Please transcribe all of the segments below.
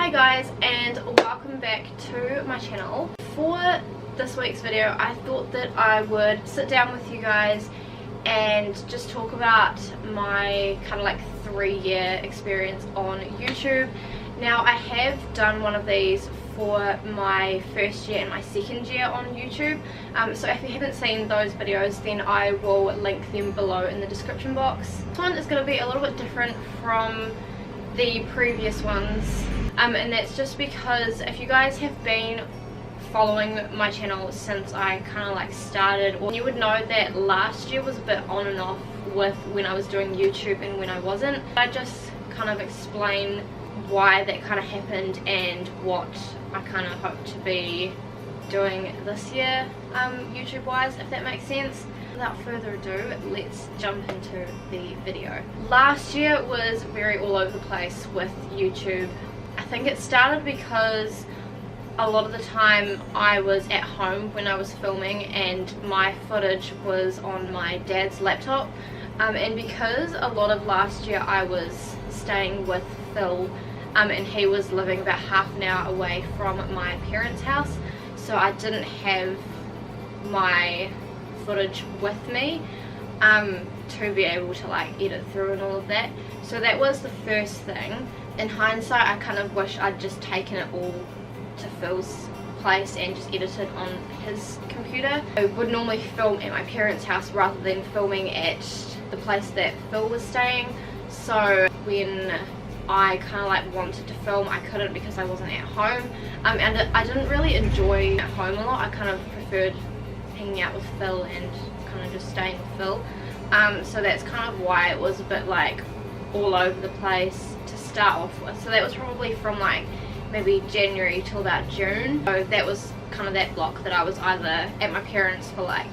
Hi guys, and welcome back to my channel. For this week's video I thought that I would sit down with you guys and just talk about my kind of like 3-year experience on YouTube. Now I have done one of these for my first year and my second year on YouTube, so if you haven't seen those videos then I will link them below in the description box. This one is going to be a little bit different from the previous ones, and that's just because if you guys have been following my channel since I kind of like started, or you would know that last year was a bit on and off with when I was doing YouTube and when I wasn't. I just kind of explain why that kind of happened and what I kind of hope to be doing this year YouTube wise, if that makes sense. Without further ado, let's jump into the video. Last year was very all over the place with YouTube. I think it started because a lot of the time I was at home when I was filming and my footage was on my dad's laptop, and because a lot of last year I was staying with Phil and he was living about half an hour away from my parents' house, so I didn't have my footage with me to be able to like edit through and all of that. So that was the first thing. In hindsight I kind of wish I'd just taken it all to Phil's place and just edited on his computer. I would normally film at my parents' house rather than filming at the place that Phil was staying, so when I kind of like wanted to film I couldn't because I wasn't at home, and I didn't really enjoy at home a lot. I kind of preferred hanging out with Phil and kind of just staying with Phil, so that's kind of why it was a bit like all over the place to start off with. So that was probably from like maybe January till about June. So that was kind of that block that I was either at my parents for like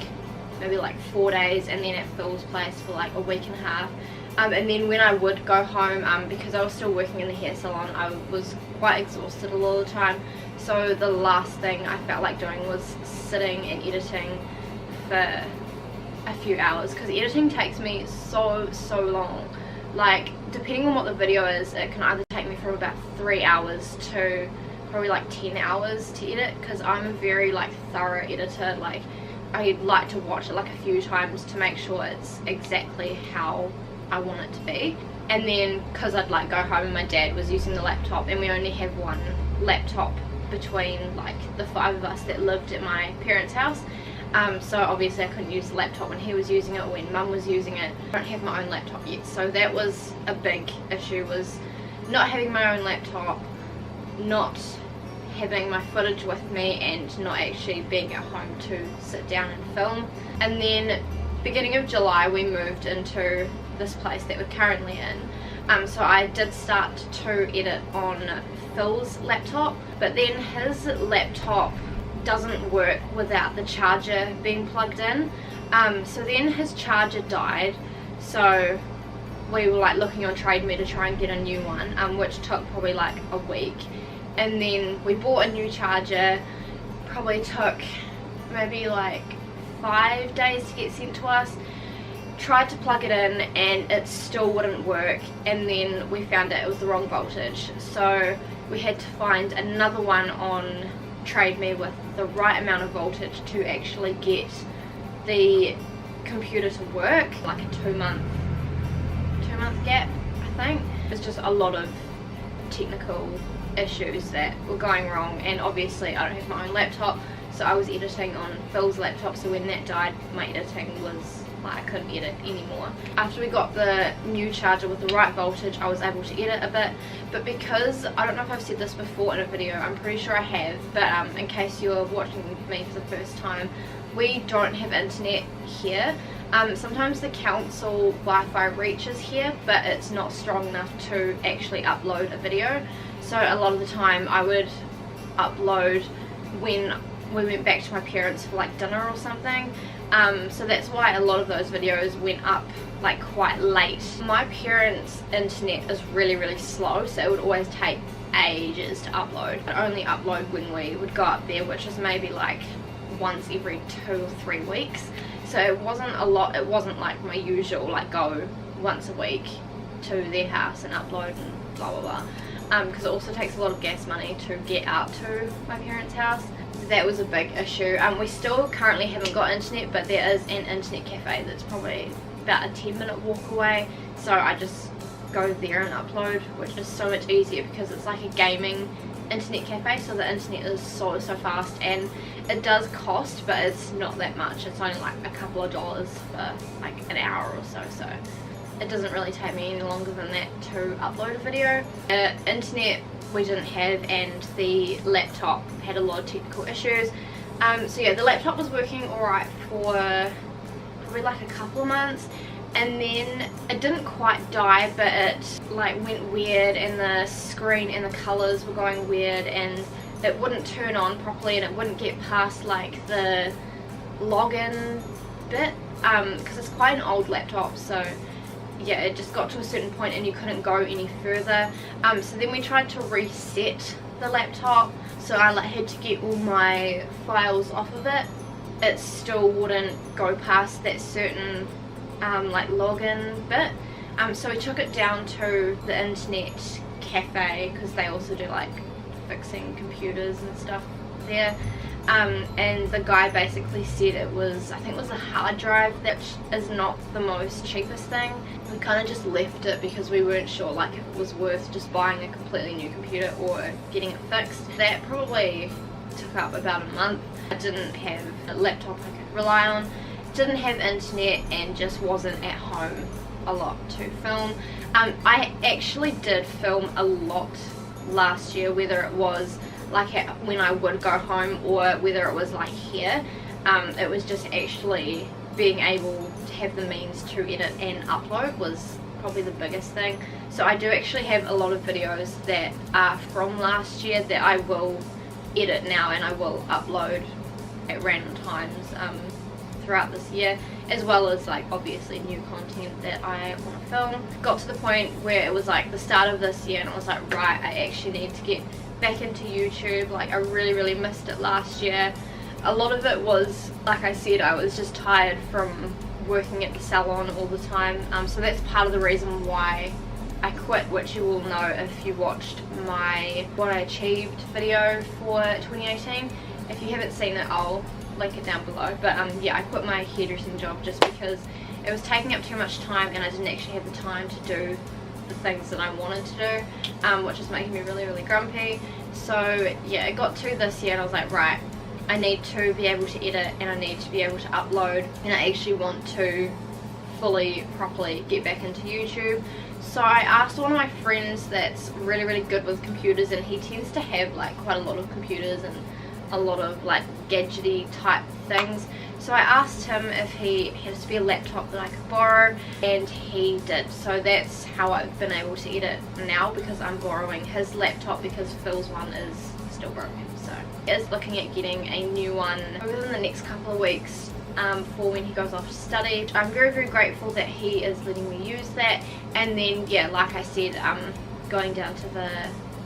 maybe like 4 days and then at Phil's place for like a week and a half. And then when I would go home, because I was still working in the hair salon, I was quite exhausted a lot of the time. So the last thing I felt like doing was sitting and editing for a few hours, because editing takes me so long. Like depending on what the video is, it can either take me from about 3 hours to probably like 10 hours to edit, because I'm a very like thorough editor. Like I like to watch it like a few times to make sure it's exactly how I want it to be. And then because I'd like go home and my dad was using the laptop and we only have one laptop between like the 5 of us that lived at my parents' house, so obviously I couldn't use the laptop when he was using it or when mum was using it. I don't have my own laptop yet, so that was a big issue, was not having my own laptop, not having my footage with me, and not actually being at home to sit down and film. And then beginning of July we moved into this place that we're currently in, so I did start to edit on Phil's laptop, but then his laptop doesn't work without the charger being plugged in, so then his charger died, so we were like looking on Trade Me to try and get a new one, which took probably like a week. And then we bought a new charger, probably took maybe like 5 days to get sent to us. Tried to plug it in and it still wouldn't work, and then we found out it was the wrong voltage, so we had to find another one on Trade Me with the right amount of voltage to actually get the computer to work. Like a 2-month gap, I think. It's just a lot of technical issues that were going wrong, and obviously I don't have my own laptop, so I was editing on Phil's laptop, so when that died my editing was like I couldn't edit anymore. After we got the new charger with the right voltage I was able to edit a bit, but because, I don't know if I've said this before in a video, I'm pretty sure I have, but in case you're watching me for the first time, we don't have internet here. Sometimes the council Wi-Fi reaches here, but it's not strong enough to actually upload a video, so a lot of the time I would upload when we went back to my parents for like dinner or something, so that's why a lot of those videos went up like quite late. My parents' internet is really slow, so it would always take ages to upload. I'd only upload when we would go up there, which is maybe like once every 2 or 3 weeks, so it wasn't a lot. It wasn't like my usual like go once a week to their house and upload and blah blah blah. because it also takes a lot of gas money to get out to my parents' house. That was a big issue. We still currently haven't got internet, but there is an internet cafe that's probably about a 10-minute walk away, so I just go there and upload, which is so much easier because it's like a gaming internet cafe, so the internet is so fast, and it does cost, but it's not that much. It's only like a couple of dollars for like an hour or so, so it doesn't really take me any longer than that to upload a video. Internet we didn't have, and the laptop had a lot of technical issues. So yeah, the laptop was working alright for probably like a couple of months, and then it didn't quite die, but it like went weird, and the screen and the colors were going weird, and it wouldn't turn on properly, and it wouldn't get past like the login bit, because it's quite an old laptop, so yeah, it just got to a certain point and you couldn't go any further. So then we tried to reset the laptop, so I like had to get all my files off of it. It still wouldn't go past that certain like login bit, so we took it down to the internet cafe, because they also do like fixing computers and stuff there, and the guy basically said it was, I think it was a hard drive, that is not the most cheapest thing. We kind of just left it because we weren't sure like if it was worth just buying a completely new computer or getting it fixed. That probably took up about a month. I didn't have a laptop I could rely on, didn't have internet, and just wasn't at home a lot to film. I actually did film a lot last year, whether it was like when I would go home or whether it was like here. It was just actually being able to have the means to edit and upload was probably the biggest thing. So I do actually have a lot of videos that are from last year that I will edit now, and I will upload at random times throughout this year, as well as like obviously new content that I want to film. Got to the point where it was like the start of this year, and I was like, right, I actually need to get back into YouTube. Like I really missed it last year. A lot of it was, like I said, I was just tired from working at the salon all the time, so that's part of the reason why I quit, which you will know if you watched my what I achieved video for 2018. If you haven't seen it, I'll link it down below. But yeah, I quit my hairdressing job just because it was taking up too much time, and I didn't actually have the time to do the things that I wanted to do, which is making me really grumpy. So yeah, it got to this year and I was like, right, I need to be able to edit, and I need to be able to upload, and I actually want to fully properly get back into YouTube. So I asked one of my friends that's really good with computers, and he tends to have like quite a lot of computers and a lot of like gadgety type things. So I asked him if he had a spare laptop that I could borrow, and he did. So that's how I've been able to edit now, because I'm borrowing his laptop because Phil's one is still broken. So he is looking at getting a new one within the next couple of weeks for when he goes off to study. I'm very grateful that he is letting me use that. And then yeah, like I said, going down to the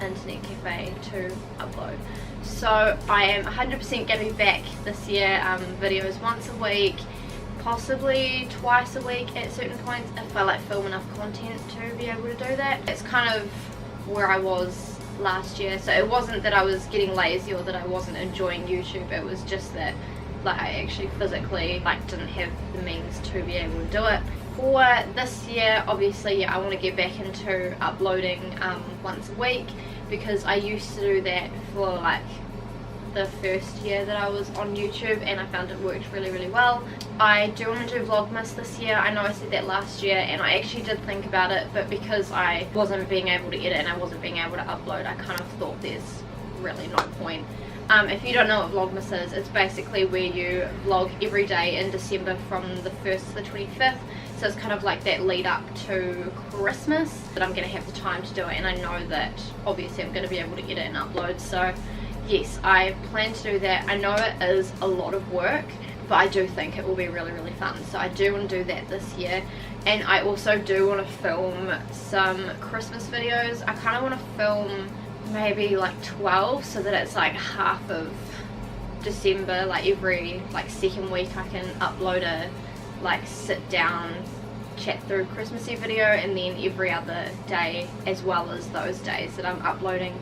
internet cafe to upload. So I am 100% going to be back this year, videos once a week, possibly twice a week at certain points if I like film enough content to be able to do that. It's kind of where I was last year, so it wasn't that I was getting lazy or that I wasn't enjoying YouTube, it was just that like I actually physically like didn't have the means to be able to do it. For this year, obviously, yeah, I want to get back into uploading once a week, because I used to do that for like the first year that I was on YouTube, and I found it worked really well. I do want to do Vlogmas this year. I know I said that last year, and I actually did think about it, but because I wasn't being able to edit and I wasn't being able to upload, I kind of thought there's really no point. If you don't know what Vlogmas is, it's basically where you vlog every day in December from the 1st to the 25th. So it's kind of like that lead up to Christmas that I'm going to have the time to do it, and I know that obviously I'm going to be able to edit and upload. So yes, I plan to do that. I know it is a lot of work, but I do think it will be really fun. So I do want to do that this year, and I also do want to film some Christmas videos. I kind of want to film maybe like 12, so that it's like half of December, like every like second week I can upload a like sit down chat through Christmassy video, and then every other day as well as those days that I'm uploading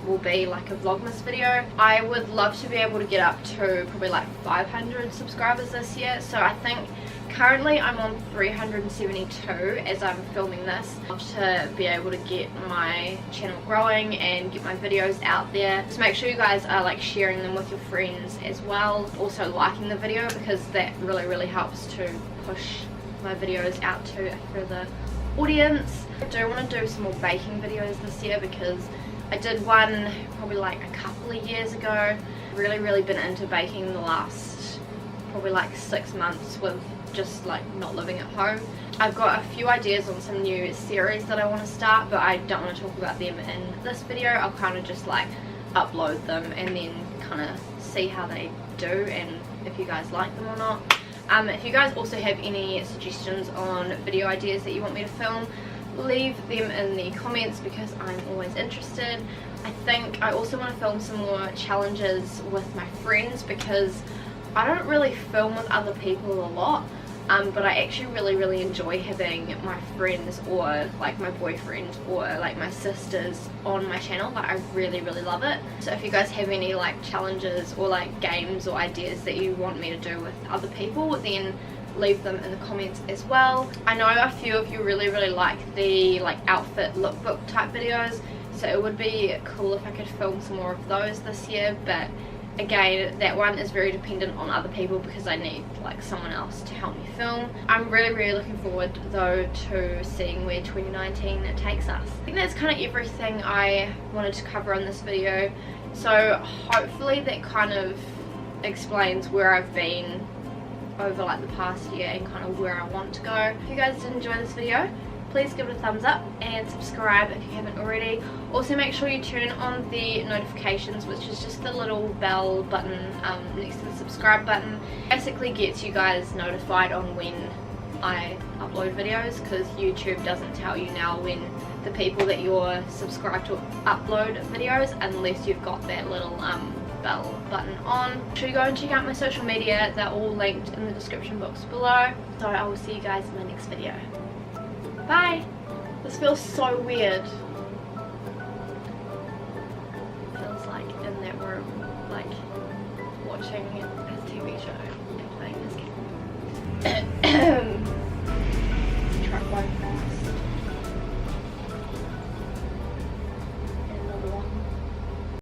will be like a vlogmas video. I would love to be able to get up to probably like 500 subscribers this year, so I think currently I'm on 372 as I'm filming this. I'd love to be able to get my channel growing and get my videos out there. So make sure you guys are like sharing them with your friends as well, also liking the video, because that really helps to push my videos out to a further audience. I do want to do some more baking videos this year because I did one probably like a couple of years ago. Really been into baking the last probably like 6 months with just like not living at home. I've got a few ideas on some new series that I want to start, but I don't want to talk about them in this video. I'll kind of just like upload them and then kind of see how they do and if you guys like them or not. If you guys also have any suggestions on video ideas that you want me to film, leave them in the comments because I'm always interested. I think I also want to film some more challenges with my friends because I don't really film with other people a lot, but I actually really enjoy having my friends or like my boyfriend or like my sisters on my channel. Like I really love it. So if you guys have any like challenges or like games or ideas that you want me to do with other people, then leave them in the comments as well. I know a few of you really like the like outfit lookbook type videos, so it would be cool if I could film some more of those this year, but again that one is very dependent on other people because I need like someone else to help me film. I'm really looking forward though to seeing where 2019 takes us. I think that's kind of everything I wanted to cover on this video, so hopefully that kind of explains where I've been over like the past year and kind of where I want to go. If you guys did enjoy this video, please give it a thumbs up and subscribe if you haven't already. Also make sure you turn on the notifications, which is just the little bell button next to the subscribe button. Basically gets you guys notified on when I upload videos, because YouTube doesn't tell you now when the people that you're subscribed to upload videos unless you've got that little bell button on. Make sure you go and check out my social media, they're all linked in the description box below. So I will see you guys in my next video. Bye! This feels so weird. Feels like in that room, like watching a TV show and playing this game.